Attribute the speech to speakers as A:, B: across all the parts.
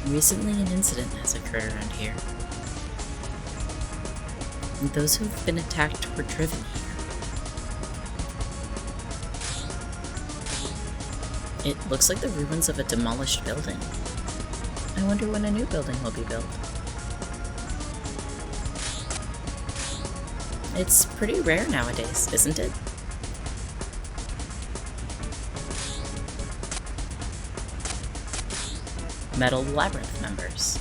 A: Recently, an incident has occurred around here. And those who've been attacked were driven here. It looks like the ruins of a demolished building. I wonder when a new building will be built. It's pretty rare nowadays, isn't it? Metal Labyrinth members.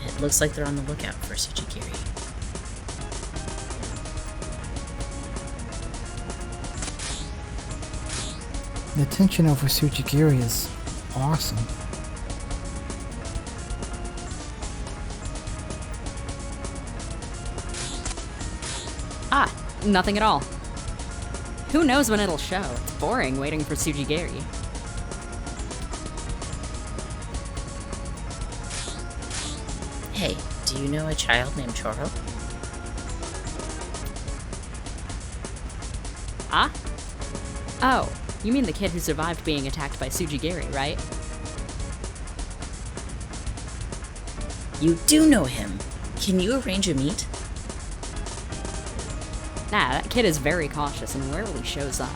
A: It looks like they're on the lookout for Tsujigiri.
B: The tension over Tsujigiri is awesome.
C: Nothing at all. Who knows when it'll show? It's boring waiting for Tsujigiri.
A: Hey, do you know a child named Choro?
C: Oh, you mean the kid who survived being attacked by Tsujigiri, right?
A: You do know him. Can you arrange a meet?
C: Nah, that kid is very cautious and rarely shows up.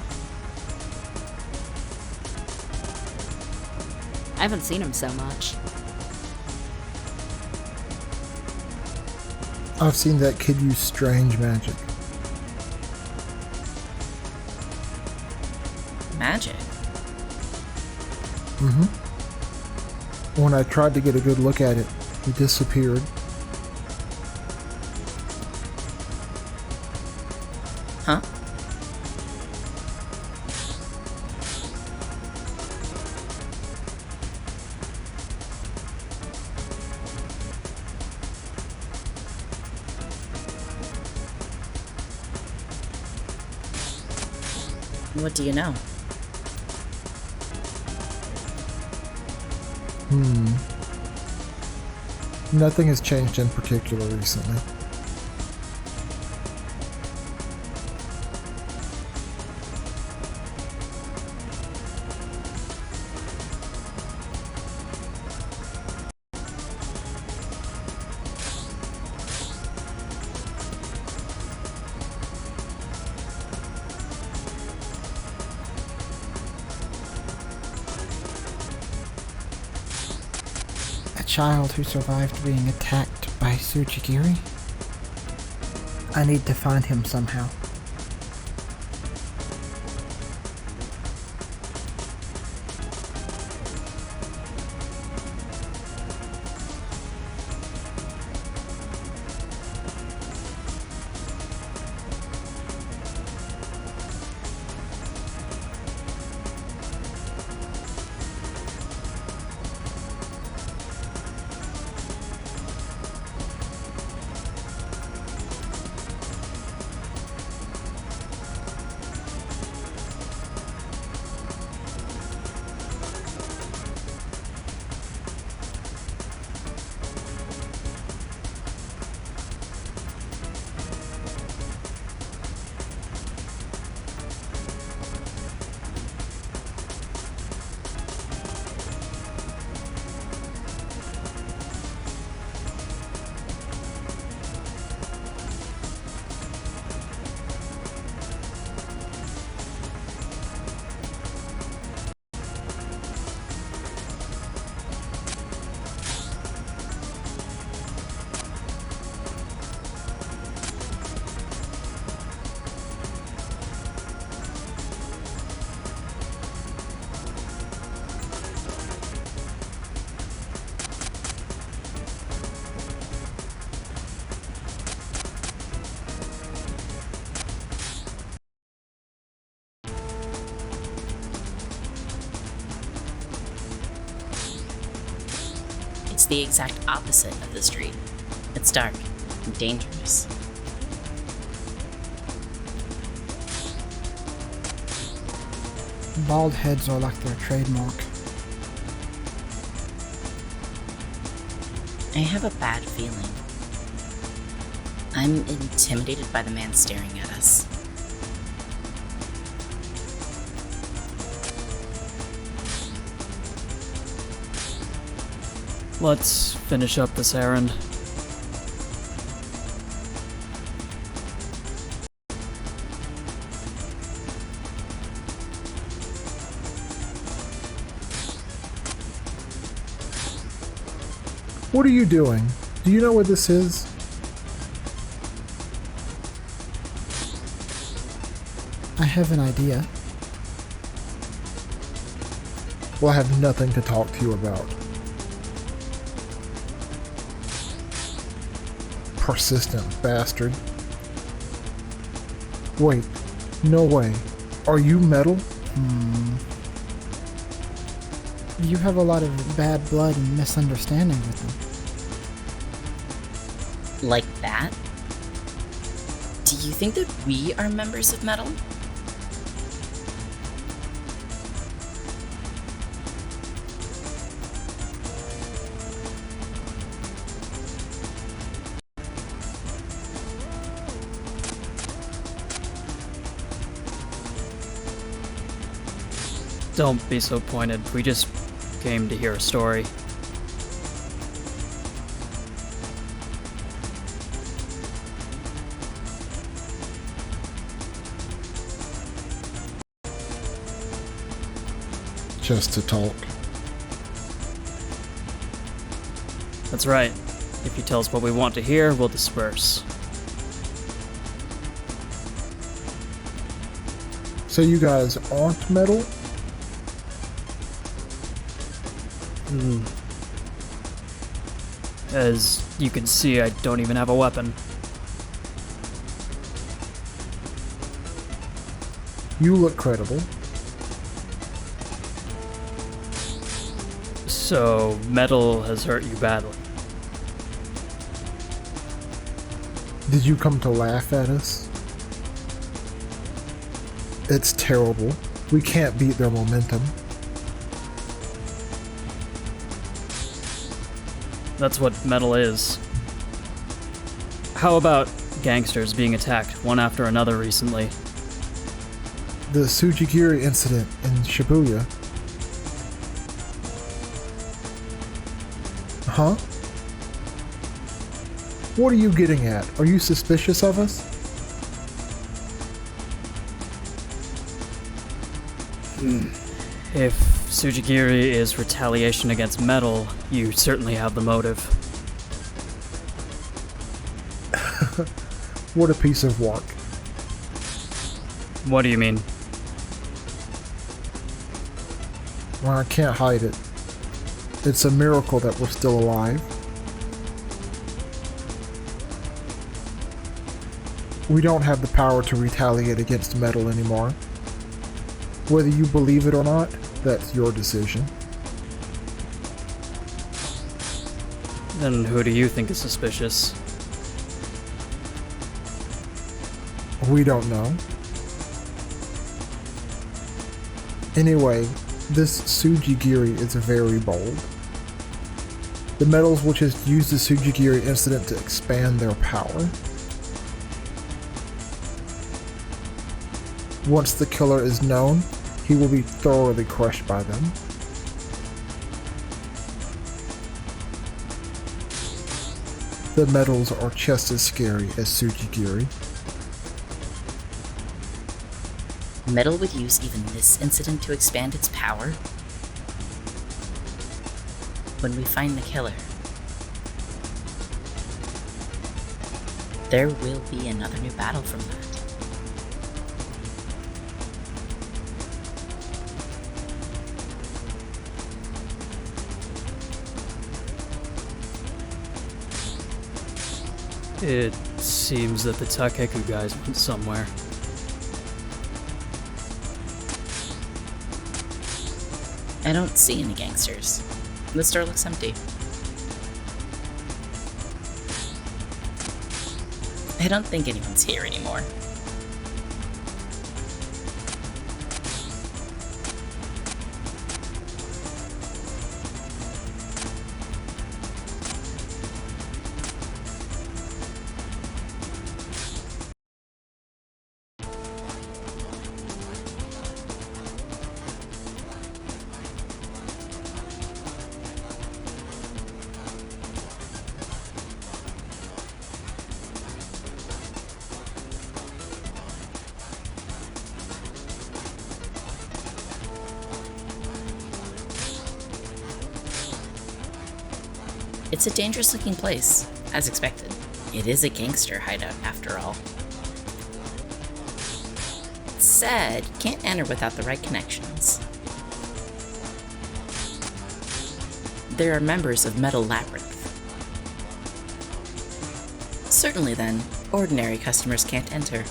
C: I haven't seen him so much.
D: I've seen that kid use strange magic.
A: Magic?
D: When I tried to get a good look at it, he disappeared.
A: Huh? What do you know?
D: Nothing has changed in particular recently.
B: Child who survived being attacked by Tsujigiri? I need to find him somehow.
A: the exact opposite of the street. It's dark and dangerous.
B: Bald heads are like their trademark.
A: I have a bad feeling. I'm intimidated by the man staring at us.
E: Let's finish up this errand.
D: What are you doing? Do you know what this is?
B: I have an idea.
D: Well, I have nothing to talk to you about. Persistent bastard. Wait, no way. Are you metal?
B: You have a lot of bad blood and misunderstanding with them.
A: Like that? Do you think that we are members of Metal?
E: Don't be so pointed. We just came to hear a story.
D: Just to talk.
E: That's right. If you tell us what we want to hear, we'll disperse.
D: So you guys aren't metal?
E: As you can see, I don't even have a weapon.
D: You look credible.
E: So, metal has hurt you badly.
D: Did you come to laugh at us? It's terrible. We can't beat their momentum.
E: That's what metal is. How about gangsters being attacked one after another recently?
D: The Tsujigiri incident in Shibuya. Huh? What are you getting at? Are you suspicious of us?
E: If Tsujigiri is retaliation against metal, you certainly have the motive.
D: What a piece of work.
E: What do you mean?
D: Well, I can't hide it. It's a miracle that we're still alive. We don't have the power to retaliate against metal anymore. Whether you believe it or not, that's your decision.
E: Then who do you think is suspicious?
D: We don't know. Anyway, this Tsujigiri is very bold. The metals will just use the Tsujigiri incident to expand their power. Once the killer is known, he will be thoroughly crushed by them. The metals are just as scary as Tsujigiri.
A: Metal would use even this incident to expand its power? When we find the killer, there will be another new battle from that.
E: It seems that the Takeku guys went somewhere.
A: I don't see any gangsters. The store looks empty. I don't think anyone's here anymore. It's a dangerous-looking place, as expected. It is a gangster hideout, after all. Said, can't enter without the right connections. There are members of Metal Labyrinth. Certainly then, ordinary customers can't enter.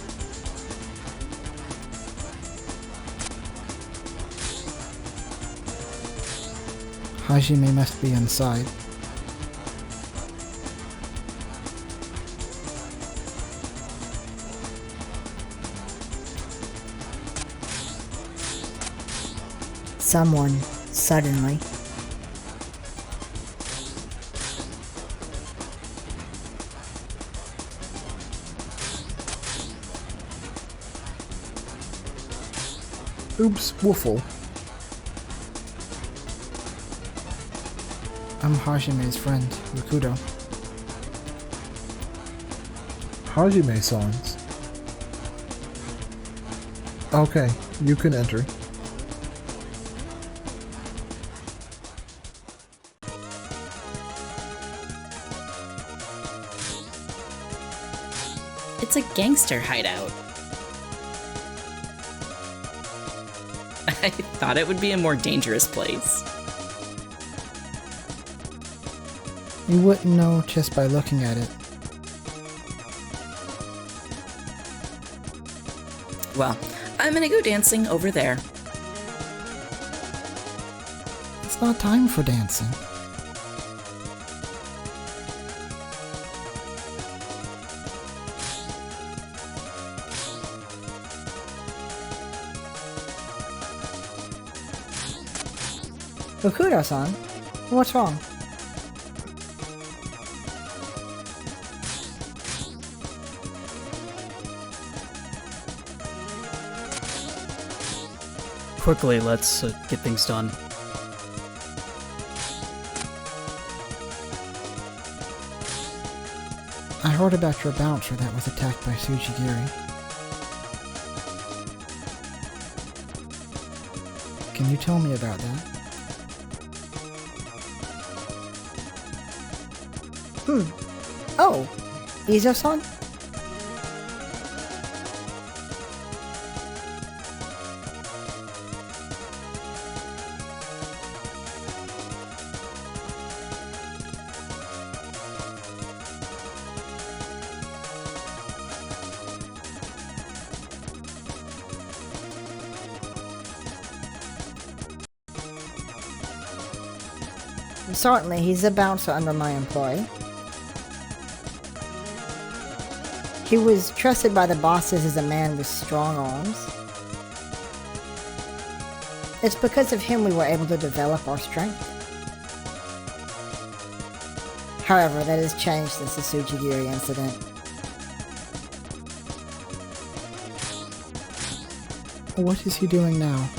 B: Hajime must be inside.
F: Someone, suddenly.
D: Oops, woofle.
B: I'm Hajime's friend, Rokudo.
D: Hajime-sans. Okay, you can enter.
A: It's a gangster hideout. I thought it would be a more dangerous place.
B: You wouldn't know just by looking at it.
A: Well, I'm gonna go dancing over there.
B: It's not time for dancing.
F: Rokudo-san, what's wrong?
E: Quickly, let's get things done.
B: I heard about your bouncer that was attacked by Tsujigiri. Can you tell me about that?
F: Oh, Izo-san? Certainly, he's a bouncer under my employ. He was trusted by the bosses as a man with strong arms. It's because of him we were able to develop our strength. However, that has changed since the Tsujigiri incident.
B: What is he doing now?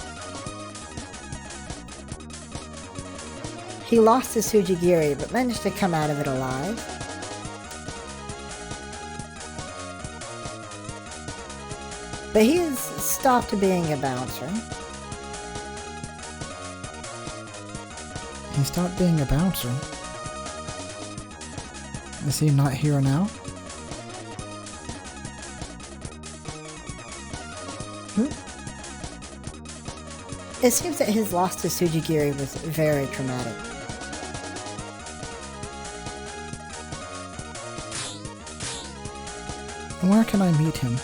F: He lost to Tsujigiri, but managed to come out of it alive. But he has stopped being a bouncer.
B: He stopped being a bouncer. Is he not here now?
F: It seems that his loss to Tsujigiri was very traumatic.
B: Where can I meet him?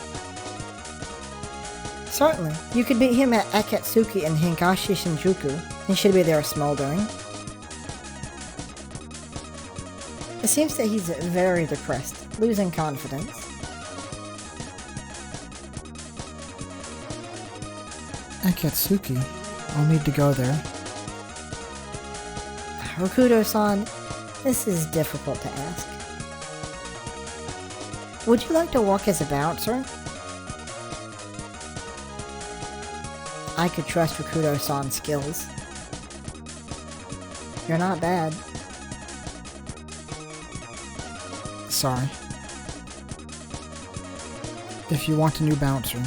F: Certainly. You could meet him at Akatsuki in Higashi Shinjuku. He should be there smoldering. It seems that he's very depressed, losing confidence.
B: Akatsuki. I'll need to go there.
F: Rokudo-san, this is difficult to ask. Would you like to work as a bouncer? I could trust Rokudo-san's skills. You're not bad.
B: Sorry. If you want a new bouncer,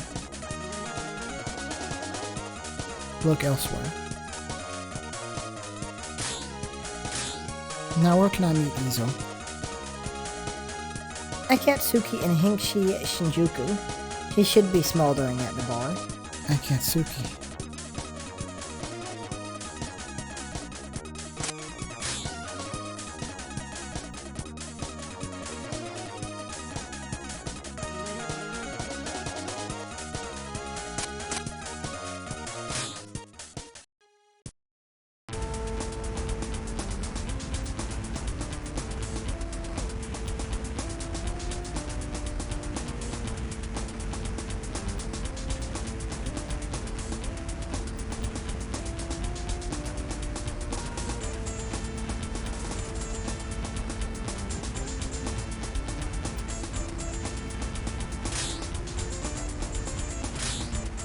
B: look elsewhere. Now where can I meet Izo?
F: Akatsuki in Hinkshi Shinjuku. He should be smoldering at the bar.
B: Akatsuki.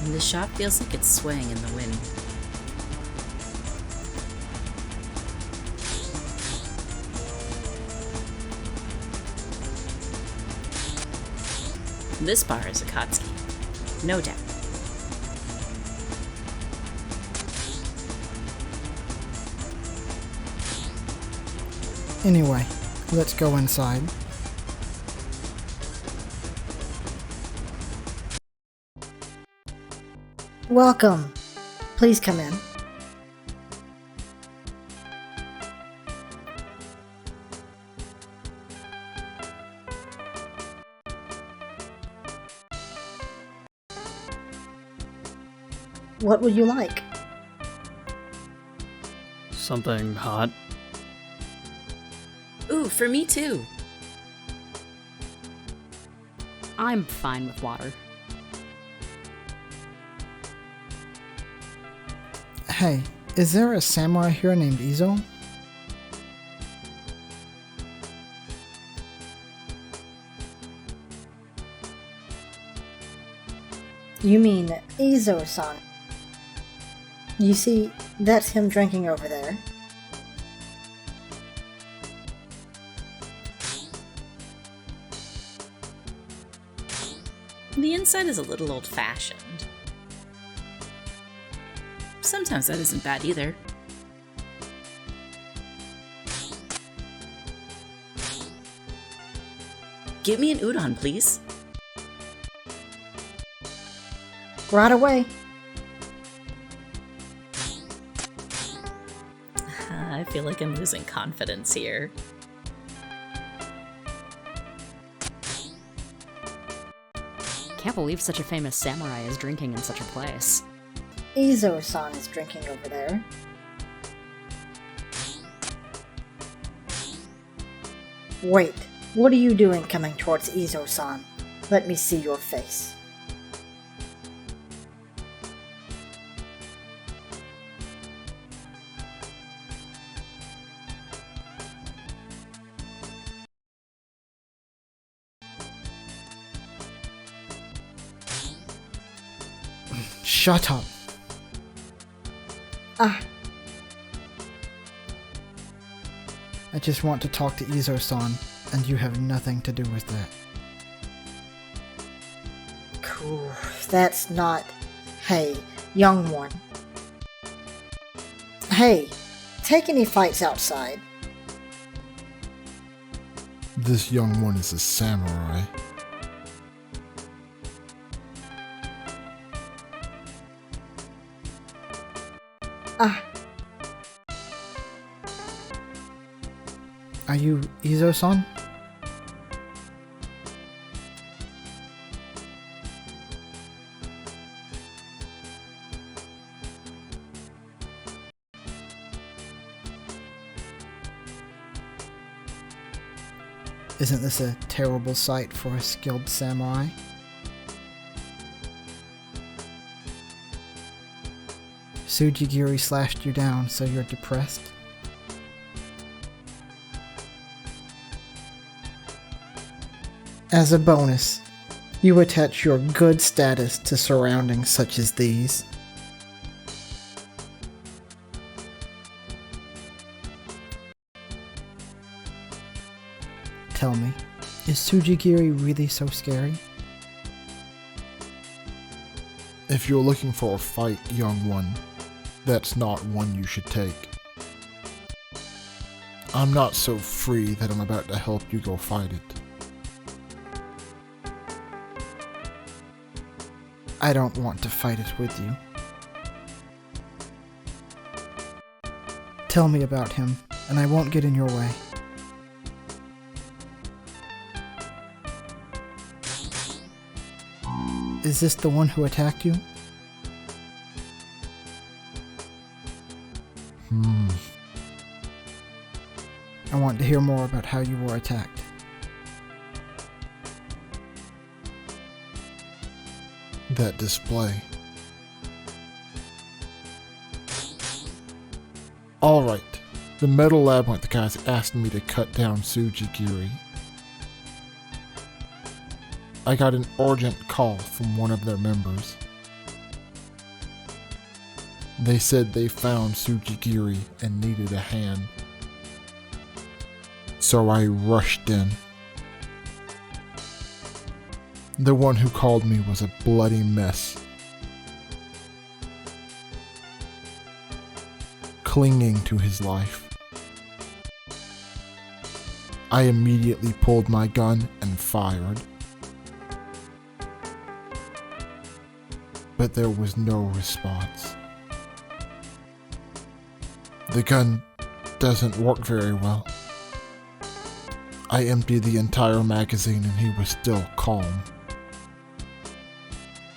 A: And the shop feels like it's swaying in the wind. This bar is Akatsuki. No doubt.
B: Anyway, let's go inside.
F: Welcome. Please come in. What would you like?
E: Something hot.
A: Ooh, for me too.
C: I'm fine with water.
B: Hey, is there a samurai here named Izo?
F: You mean Izo-san. You see, that's him drinking over there.
A: The inside is a little old-fashioned. Sometimes that isn't bad either. Give me an udon, please.
F: Right away.
A: I feel like I'm losing confidence here.
C: Can't believe such a famous samurai is drinking in such a place.
F: Izo-san is drinking over there. Wait, what are you doing coming towards Izo-san? Let me see your face.
B: Shut up.
F: Ah,
B: I just want to talk to Izo-san, and you have nothing to do with that.
F: cool. That's not... Hey, young one. Hey, take any fights outside.
D: This young one is a samurai.
F: Ah,
B: Are you Izo-san? Isn't this a terrible sight for a skilled samurai? Tsujigiri slashed you down, so you're depressed? As a bonus, you attach your good status to surroundings such as these. Tell me, is Tsujigiri really so scary?
D: If you're looking for a fight, young one, that's not one you should take. I'm not so free that I'm about to help you go fight it.
B: I don't want to fight it with you. Tell me about him, and I won't get in your way. Is this the one who attacked you? I want to hear more about how you were attacked.
D: That display. Alright, the metal labyrinth guys asked me to cut down Tsujigiri. I got an urgent call from one of their members. They said they found Tsujigiri and needed a hand. So I rushed in. The one who called me was a bloody mess. Clinging to his life. I immediately pulled my gun and fired. But there was no response. The gun doesn't work very well. I emptied the entire magazine and he was still calm.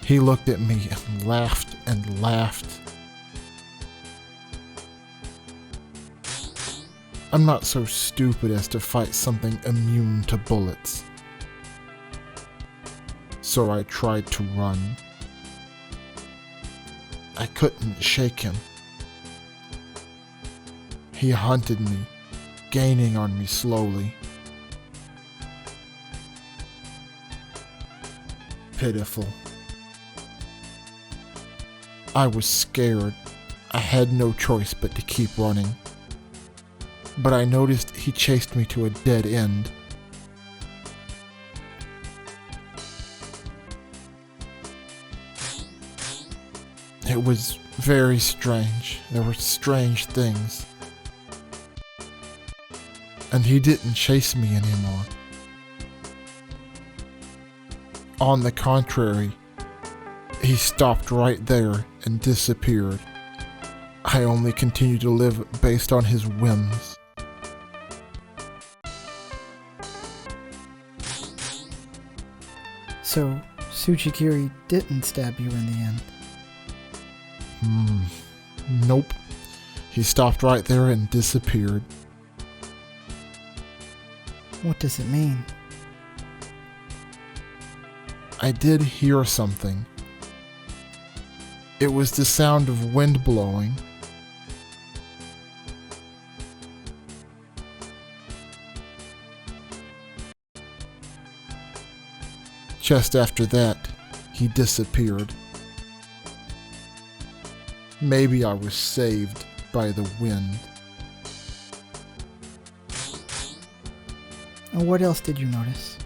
D: He looked at me and laughed and laughed. I'm not so stupid as to fight something immune to bullets. So I tried to run. I couldn't shake him. He hunted me, gaining on me slowly. Pitiful. I was scared. I had no choice but to keep running. But I noticed he chased me to a dead end. It was very strange. There were strange things. And he didn't chase me anymore. On the contrary, he stopped right there and disappeared. I only continued to live based on his whims.
B: So, Tsujigiri didn't stab you in the end?
D: Nope. He stopped right there and disappeared.
B: What does it mean?
D: I did hear something. It was the sound of wind blowing. Just after that, he disappeared. Maybe I was saved by the wind.
B: And what else did you notice?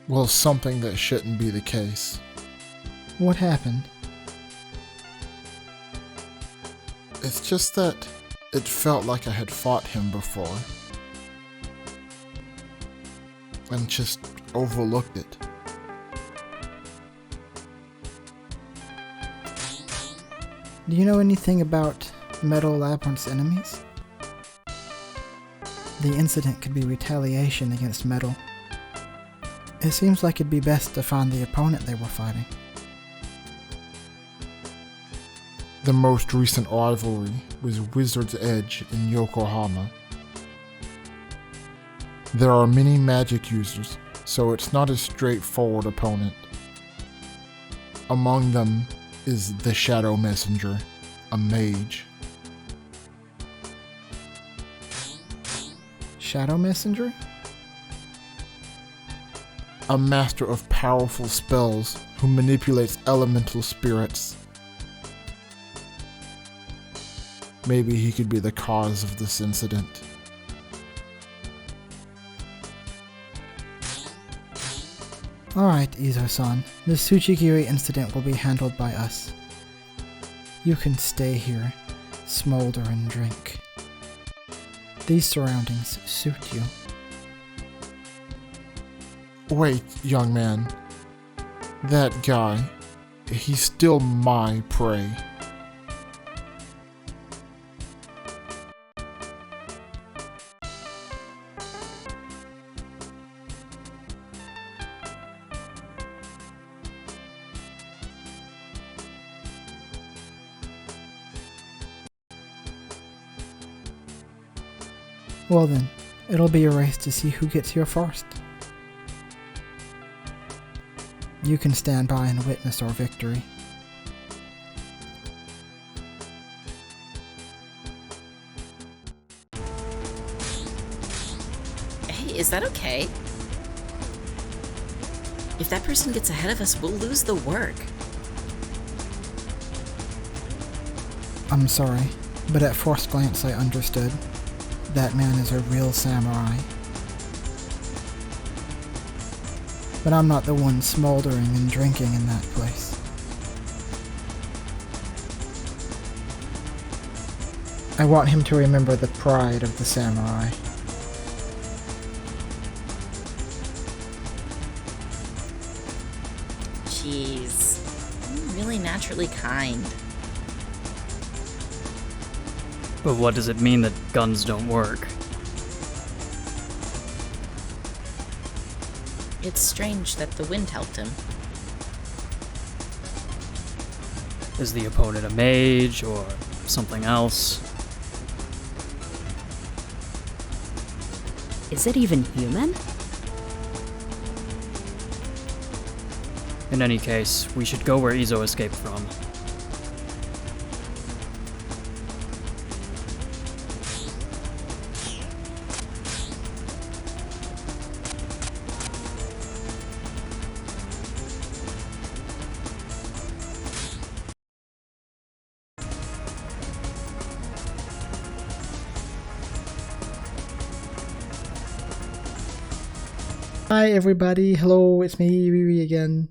D: Well, something that shouldn't be the case.
B: What happened?
D: It's just that it felt like I had fought him before. And just overlooked it.
B: Do you know anything about Metal Labyrinth's enemies? The incident could be retaliation against Metal. It seems like it'd be best to find the opponent they were fighting.
D: The most recent rivalry was Wizard's Edge in Yokohama. There are many magic users, so it's not a straightforward opponent. Among them is the Shadow Messenger, a mage.
B: Shadow Messenger?
D: A master of powerful spells who manipulates elemental spirits. Maybe he could be the cause of this incident.
B: Alright, Izo-san. The Tsujigiri incident will be handled by us. You can stay here, smolder and drink. These surroundings suit you.
D: Wait, young man. That guy, he's still my prey.
B: Well then, it'll be a race to see who gets here first. You can stand by and witness our victory.
A: Hey, is that okay? If that person gets ahead of us, we'll lose the work.
B: I'm sorry, but at first glance I understood. That man is a real samurai. But I'm not the one smoldering and drinking in that place. I want him to remember the pride of the samurai.
A: Jeez. I'm really naturally kind.
E: But what does it mean that guns don't work?
A: It's strange that the wind helped him.
E: Is the opponent a mage or something else?
C: Is it even human?
E: In any case, we should go where Izo escaped from.
B: Hi everybody, hello, it's me, Riri again.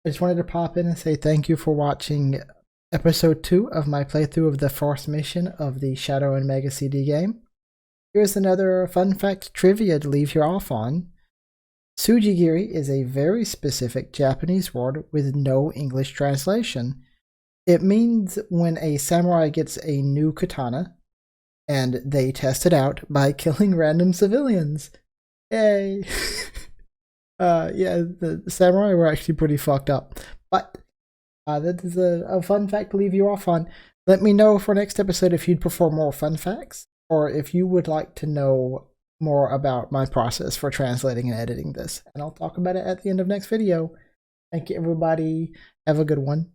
B: I just wanted to pop in and say thank you for watching episode 2 of my playthrough of the first mission of the Shadowrun MegaCD game. Here's another fun fact trivia to leave you off on. Tsujigiri is a very specific Japanese word with no English translation. It means when a samurai gets a new katana and they test it out by killing random civilians. Yay! Yeah, the samurai were actually pretty fucked up. But that is a fun fact to leave you off on. Let me know for next episode if you'd prefer more fun facts, or if you would like to know more about my process for translating and editing this. And I'll talk about it at the end of next video. Thank you everybody. Have a good one.